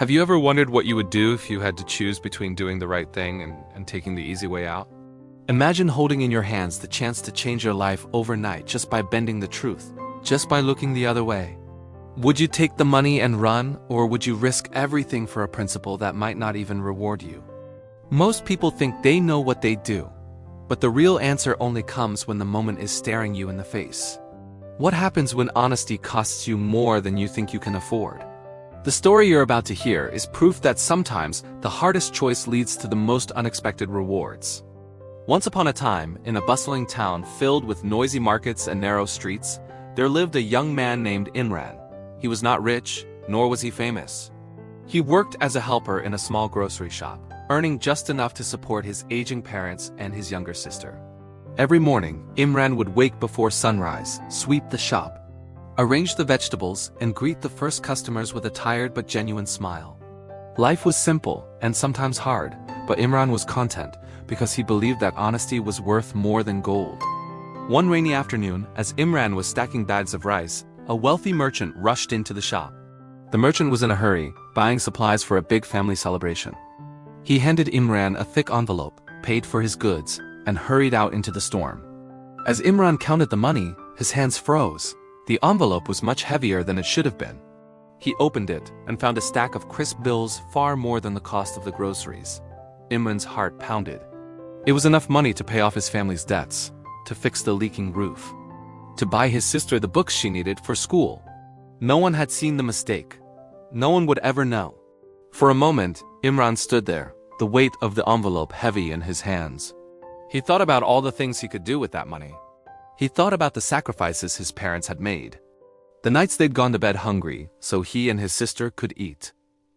Have you ever wondered what you would do if you had to choose between doing the right thing and taking the easy way out? Imagine holding in your hands the chance to change your life overnight just by bending the truth, just by looking the other way. Would you take the money and run, or would you risk everything for a principle that might not even reward you? Most people think they know what they do, but the real answer only comes when the moment is staring you in the face. What happens when honesty costs you more than you think you can afford? The story you're about to hear is proof that sometimes the hardest choice leads to the most unexpected rewards. Once upon a time, in a bustling town filled with noisy markets and narrow streets, there lived a young man named Imran. He was not rich, nor was he famous. He worked as a helper in a small grocery shop, earning just enough to support his aging parents and his younger sister. Every morning, Imran would wake before sunrise, sweep the shop, arrange the vegetables, and greet the first customers with a tired but genuine smile. Life was simple and sometimes hard, but Imran was content because he believed that honesty was worth more than gold. One rainy afternoon, as Imran was stacking bags of rice, a wealthy merchant rushed into the shop. The merchant was in a hurry, buying supplies for a big family celebration. He handed Imran a thick envelope, paid for his goods, and hurried out into the storm. As Imran counted the money, his hands froze. The envelope was much heavier than it should have been. He opened it and found a stack of crisp bills far more than the cost of the groceries. Imran's heart pounded. It was enough money to pay off his family's debts, to fix the leaking roof, to buy his sister the books she needed for school. No one had seen the mistake. No one would ever know. For a moment, Imran stood there, the weight of the envelope heavy in his hands. He thought about all the things he could do with that money. He thought about the sacrifices his parents had made. The nights they'd gone to bed hungry, so he and his sister could eat.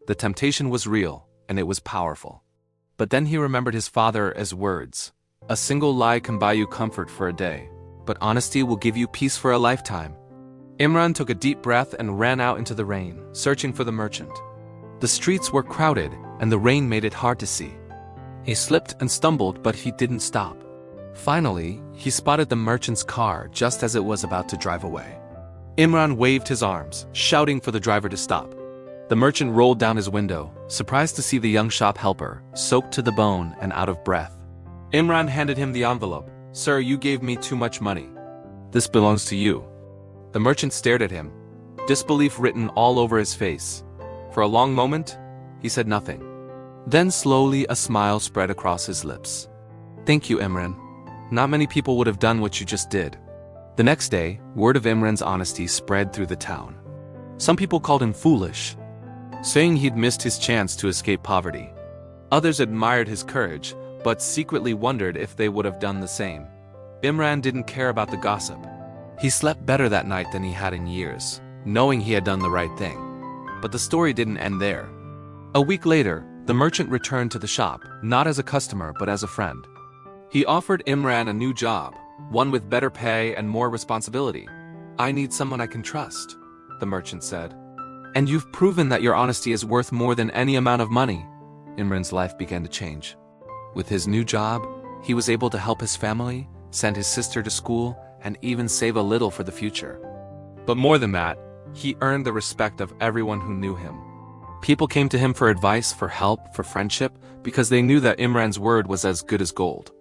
The temptation was real, and it was powerful. But then he remembered his father's words. A single lie can buy you comfort for a day, but honesty will give you peace for a lifetime. Imran took a deep breath and ran out into the rain, searching for the merchant. The streets were crowded, and the rain made it hard to see. He slipped and stumbled, but he didn't stop. Finally, he spotted the merchant's car just as it was about to drive away. Imran waved his arms, shouting for the driver to stop. The merchant rolled down his window, surprised to see the young shop helper, soaked to the bone and out of breath. Imran handed him the envelope. "Sir, you gave me too much money. This belongs to you." The merchant stared at him, disbelief written all over his face. For a long moment, he said nothing. Then slowly a smile spread across his lips. "Thank you, Imran. Not many people would have done what you just did." The next day, word of Imran's honesty spread through the town. Some people called him foolish, saying he'd missed his chance to escape poverty. Others admired his courage, but secretly wondered if they would have done the same. Imran didn't care about the gossip. He slept better that night than he had in years, knowing he had done the right thing. But the story didn't end there. A week later, the merchant returned to the shop, not as a customer but as a friend. He offered Imran a new job, one with better pay and more responsibility. "I need someone I can trust," the merchant said. "And you've proven that your honesty is worth more than any amount of money." Imran's life began to change. With his new job, he was able to help his family, send his sister to school, and even save a little for the future. But more than that, he earned the respect of everyone who knew him. People came to him for advice, for help, for friendship, because they knew that Imran's word was as good as gold.